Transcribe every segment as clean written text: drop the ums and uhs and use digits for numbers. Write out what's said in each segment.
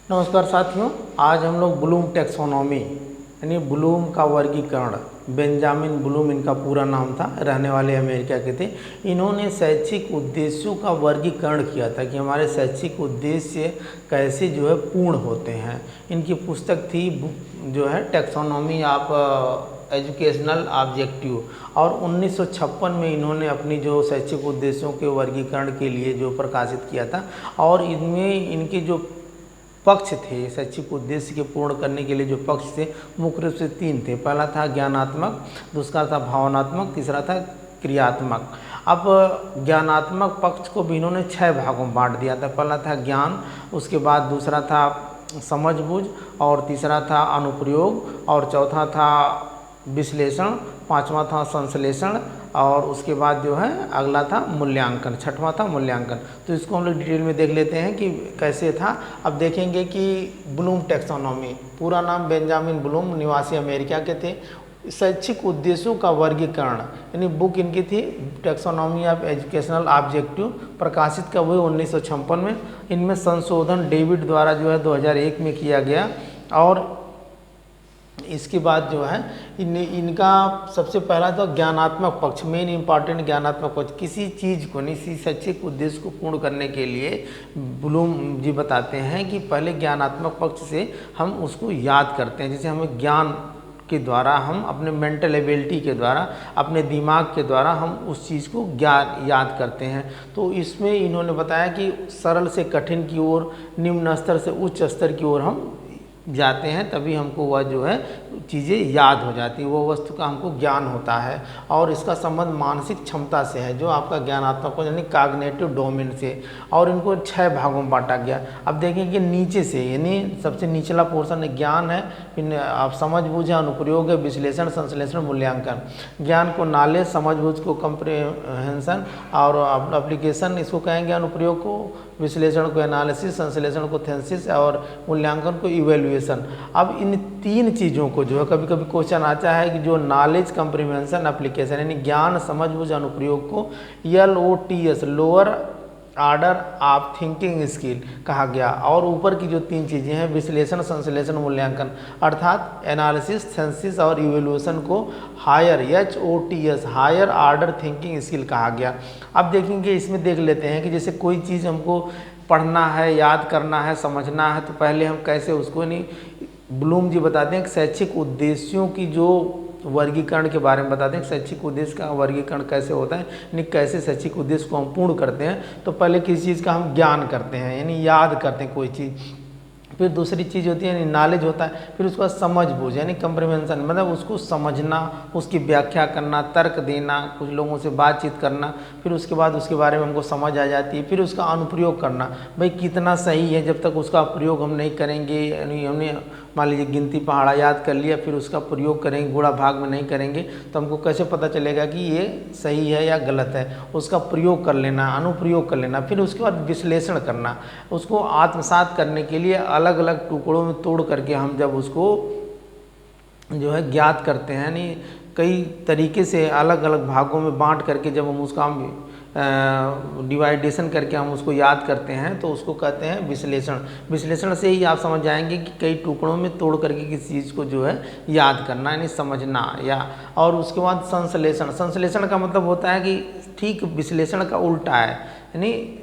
नमस्कार साथियों, आज हम लोग ब्लूम टैक्सोनॉमी यानी ब्लूम का वर्गीकरण, बेंजामिन ब्लूम इनका पूरा नाम था, रहने वाले अमेरिका के थे। इन्होंने शैक्षिक उद्देश्यों का वर्गीकरण किया था कि हमारे शैक्षिक उद्देश्य कैसे जो है पूर्ण होते हैं। इनकी पुस्तक थी जो है टैक्सोनॉमी ऑफ एजुकेशनल ऑब्जेक्टिव, और 1956 में इन्होंने अपनी जो शैक्षिक उद्देश्यों के वर्गीकरण के लिए जो प्रकाशित किया था। और इनमें इनके जो पक्ष थे, शैक्षिक उद्देश्य के पूर्ण करने के लिए जो पक्ष थे मुख्य रूप से 3 थे। पहला था ज्ञानात्मक, दूसरा था भावनात्मक, तीसरा था क्रियात्मक। अब ज्ञानात्मक पक्ष को भी इन्होंने 6 भागों में बांट दिया था। पहला था ज्ञान, उसके बाद दूसरा था समझबूझ, और तीसरा था अनुप्रयोग, और चौथा था विश्लेषण, पांचवा था संश्लेषण, और उसके बाद जो है अगला था मूल्यांकन, छठवां था मूल्यांकन। तो इसको हम लोग डिटेल में देख लेते हैं कि कैसे था। अब देखेंगे कि ब्लूम टैक्सोनॉमी, पूरा नाम बेंजामिन ब्लूम, निवासी अमेरिका के थे। शैक्षिक उद्देश्यों का वर्गीकरण यानी बुक इनकी थी टैक्सोनॉमी ऑफ एजुकेशनल ऑब्जेक्टिव, प्रकाशित कब हुई 1956 में। इनमें संशोधन डेविड द्वारा जो है 2001 में किया गया। और इसके बाद जो है इनका सबसे पहला तो ज्ञानात्मक पक्ष, मेन इंपॉर्टेंट ज्ञानात्मक पक्ष। किसी चीज़ को, किसी शैक्षिक उद्देश्य को पूर्ण करने के लिए ब्लूम जी बताते हैं कि पहले ज्ञानात्मक पक्ष से हम उसको याद करते हैं। जैसे हमें ज्ञान के द्वारा, हम अपने मेंटल एबिलिटी के द्वारा, अपने दिमाग के द्वारा हम उस चीज़ को ज्ञान याद करते हैं। तो इसमें इन्होंने बताया कि सरल से कठिन की ओर, निम्न स्तर से उच्च स्तर की ओर हम जाते हैं, तभी हमको वह जो है चीज़ें याद हो जाती हैं, वो वस्तु का हमको ज्ञान होता है। और इसका संबंध मानसिक क्षमता से है, जो आपका ज्ञानात्मक यानी कॉग्निटिव डोमेन से। और इनको 6 भागों में बांटा गया। अब देखें कि नीचे से, यानी सबसे निचला पोर्शन ज्ञान है, फिर आप समझबूझ है, अनुप्रयोग है, विश्लेषण, संश्लेषण, मूल्यांकन। ज्ञान को नॉलेज, समझबूझ को कंप्रिहेंशन और एप्लीकेशन इसको कहेंगे, अनुप्रयोग को, विश्लेषण को एनालिसिस, संश्लेषण को थेसिस, और मूल्यांकन को इवेल्युएशन। अब इन 3 चीज़ों को जो है कभी कभी क्वेश्चन आता है कि जो नॉलेज, कंप्रिहेंशन, एप्लीकेशन यानी ज्ञान, समझबूझ, अनुप्रयोग को LOTS, lower order of thinking skill कहा गया। और ऊपर की जो 3 चीज़ें हैं, विश्लेषण, संश्लेषण, मूल्यांकन, अर्थात एनालिसिस, थेसिस और इवेल्युएशन को higher HOTS, higher order thinking skill कहा गया। अब देखेंगे, इसमें देख लेते हैं कि जैसे कोई चीज़ हमको पढ़ना है, याद करना है, समझना है, तो पहले हम कैसे उसको, नहीं, ब्लूम जी बताते हैं कि शैक्षिक उद्देश्यों की जो वर्गीकरण के बारे में बताते हैं। शैक्षिक उद्देश्य का वर्गीकरण कैसे होता है, यानी कैसे शैक्षिक उद्देश्य को हम पूर्ण करते हैं। तो पहले किसी चीज़ का हम ज्ञान करते हैं, यानी याद करते हैं कोई चीज़। फिर दूसरी चीज़ होती है यानी नॉलेज होता है। फिर उसका समझबूझ यानी कंप्रिहेंशन, मतलब उसको समझना, उसकी व्याख्या करना, तर्क देना, कुछ लोगों से बातचीत करना। फिर उसके बाद उसके बारे में हमको समझ आ जाती है। फिर उसका अनुप्रयोग करना, भाई कितना सही है, जब तक उसका प्रयोग हम नहीं करेंगे, यानी हमने मान लीजिए गिनती पहाड़ा याद कर लिया, फिर उसका प्रयोग करेंगे, गुणा भाग में नहीं करेंगे, तो हमको कैसे पता चलेगा कि ये सही है या गलत है। उसका प्रयोग कर लेना, अनुप्रयोग कर लेना। फिर उसके बाद विश्लेषण करना, उसको आत्मसात करने के लिए अलग अलग टुकड़ों में तोड़ करके हम जब उसको जो है ज्ञात करते हैं, यानी कई तरीके से अलग अलग भागों में बांट करके जब हम उसका डिवाइडेशन करके हम उसको याद करते हैं, तो उसको कहते हैं विश्लेषण। विश्लेषण से ही आप समझ जाएंगे कि कई टुकड़ों में तोड़ करके किसी चीज़ को जो है याद करना, यानी समझना। या और उसके बाद संश्लेषण। संश्लेषण का मतलब होता है कि ठीक विश्लेषण का उल्टा है, यानी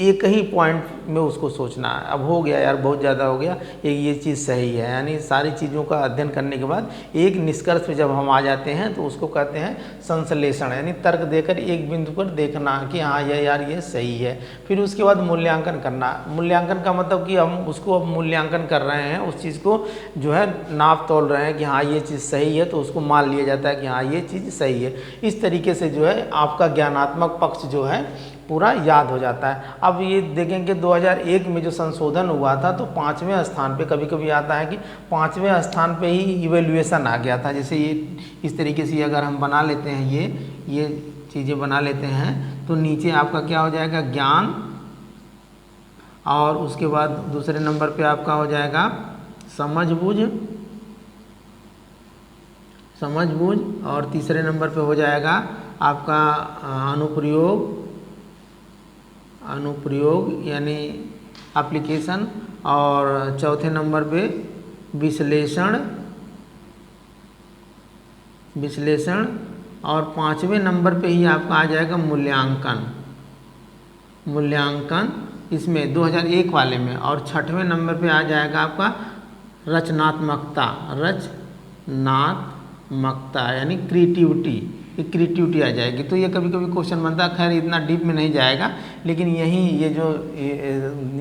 एक ही पॉइंट में उसको सोचना है। अब हो गया यार, बहुत ज़्यादा हो गया, ये चीज़ सही है, यानी सारी चीज़ों का अध्ययन करने के बाद एक निष्कर्ष पे जब हम आ जाते हैं तो उसको कहते हैं संश्लेषण, यानी तर्क देकर एक बिंदु पर देखना कि हाँ यार ये सही है। फिर उसके बाद मूल्यांकन करना। मूल्यांकन का मतलब कि हम उसको अब मूल्यांकन कर रहे हैं, उस चीज़ को जो है नाप तोल रहे हैं कि हाँ ये चीज़ सही है, तो उसको मान लिया जाता है कि हाँ ये चीज़ सही है। इस तरीके से जो है आपका ज्ञानात्मक पक्ष जो है पूरा याद हो जाता है। अब ये देखेंगे 2001 में जो संशोधन हुआ था, तो 5वें स्थान पे, कभी कभी आता है कि 5वें स्थान पे ही इवेल्युएशन आ गया था। जैसे ये इस तरीके से अगर हम बना लेते हैं, ये चीज़ें बना लेते हैं, तो नीचे आपका क्या हो जाएगा, ज्ञान, और उसके बाद दूसरे नंबर पे आपका हो जाएगा समझबूझ, और तीसरे नंबर पे हो जाएगा आपका अनुप्रयोग यानी एप्लीकेशन, और चौथे नंबर पे विश्लेषण, और पाँचवें नंबर पे ही आपका आ जाएगा मूल्यांकन इसमें 2001 वाले में, और छठवें नंबर पे आ जाएगा आपका रचनात्मकता यानी क्रिएटिविटी आ जाएगी। तो ये कभी कभी क्वेश्चन बनता है, खैर इतना डीप में नहीं जाएगा, लेकिन यही ये जो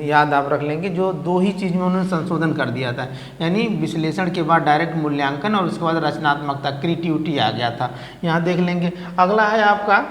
याद आप रख लेंगे, जो 2 ही चीज़ में उन्होंने संशोधन कर दिया था, यानी विश्लेषण के बाद डायरेक्ट मूल्यांकन और उसके बाद रचनात्मकता क्रिएटिविटी आ गया था। यहाँ देख लेंगे। अगला है आपका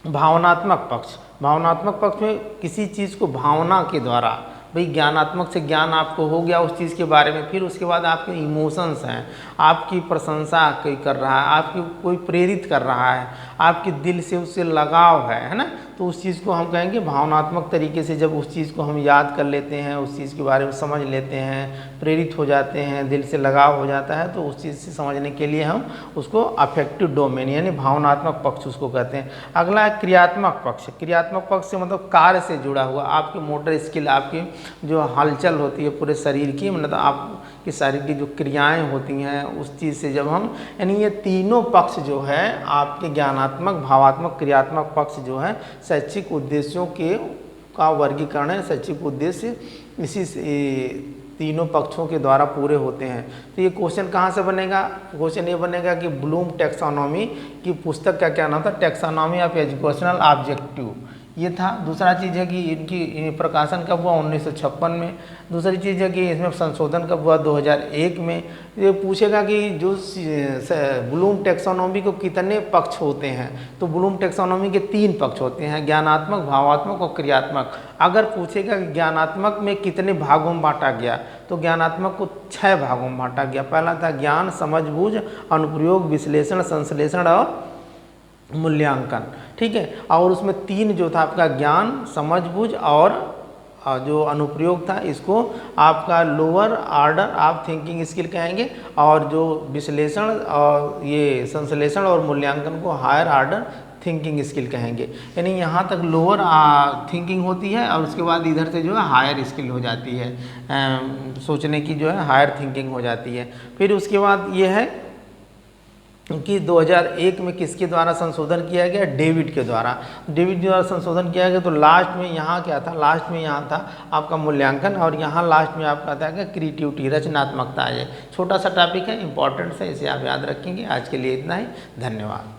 भावनात्मक पक्ष। भावनात्मक पक्ष में किसी चीज़ को भावना के द्वारा, भाई ज्ञानात्मक से ज्ञान आपको हो गया उस चीज़ के बारे में, फिर उसके बाद आपके इमोशंस हैं, आपकी प्रशंसा कोई कर रहा है, आपकी कोई प्रेरित कर रहा है, आपके दिल से उससे लगाव है ना, तो उस चीज़ को हम कहेंगे भावनात्मक तरीके से। जब उस चीज़ को हम याद कर लेते हैं, उस चीज़ के बारे में समझ लेते हैं, प्रेरित हो जाते हैं, दिल से लगाव हो जाता है, तो उस चीज़ से समझने के लिए हम उसको अफेक्टिव डोमेन यानी भावनात्मक पक्ष उसको कहते हैं। अगला है क्रियात्मक पक्ष। क्रियात्मक पक्ष से मतलब कार्य से जुड़ा हुआ, आपकी मोटर स्किल, आपकी जो हलचल होती है पूरे शरीर की, मतलब आपकी शरीर की जो क्रियाएं होती हैं उस चीज़ से जब हम, यानी ये तीनों पक्ष जो है आपके ज्ञानात्मक, भावात्मक, क्रियात्मक पक्ष जो है शैक्षिक उद्देश्यों का वर्गीकरण है। शैक्षिक उद्देश्य इसी तीनों पक्षों के द्वारा पूरे होते हैं। तो ये क्वेश्चन कहाँ से बनेगा? क्वेश्चन ये बनेगा कि ब्लूम टैक्सोनॉमी की पुस्तक का क्या नाम था? टैक्सोनॉमी ऑफ एजुकेशनल ऑब्जेक्टिव, ये था। दूसरा चीज़ है कि इनकी प्रकाशन कब हुआ? 1956 में। दूसरी चीज़ है कि इसमें संशोधन कब हुआ? 2001 में। ये पूछेगा कि जो ब्लूम टैक्सोनॉमी को कितने पक्ष होते हैं, तो ब्लूम टैक्सोनॉमी के 3 पक्ष होते हैं, ज्ञानात्मक, भावात्मक और क्रियात्मक। अगर पूछेगा कि ज्ञानात्मक में कितने भागों में बांटा गया, तो ज्ञानात्मक को 6 भागों में बांटा गया। पहला था ज्ञान, समझबूझ, अनुप्रयोग, विश्लेषण, संश्लेषण और मूल्यांकन, ठीक है। और उसमें 3 जो था आपका ज्ञान, समझबूझ और जो अनुप्रयोग था, इसको आपका लोअर ऑर्डर आप थिंकिंग स्किल कहेंगे, और जो विश्लेषण और ये संश्लेषण और मूल्यांकन को हायर ऑर्डर थिंकिंग स्किल कहेंगे। यानी यहाँ तक लोअर थिंकिंग होती है और उसके बाद इधर से जो है हायर स्किल हो जाती है, सोचने की जो है हायर थिंकिंग हो जाती है। फिर उसके बाद ये है कि 2001 में किसके द्वारा संशोधन किया गया? डेविड के द्वारा। डेविड के द्वारा संशोधन किया गया। तो लास्ट में यहाँ क्या था? लास्ट में यहाँ था आपका मूल्यांकन, और यहाँ लास्ट में आपका था क्या? क्रिएटिविटी, रचनात्मकता। ये छोटा सा टॉपिक है, इंपॉर्टेंट है, इसे आप याद रखेंगे। आज के लिए इतना ही, धन्यवाद।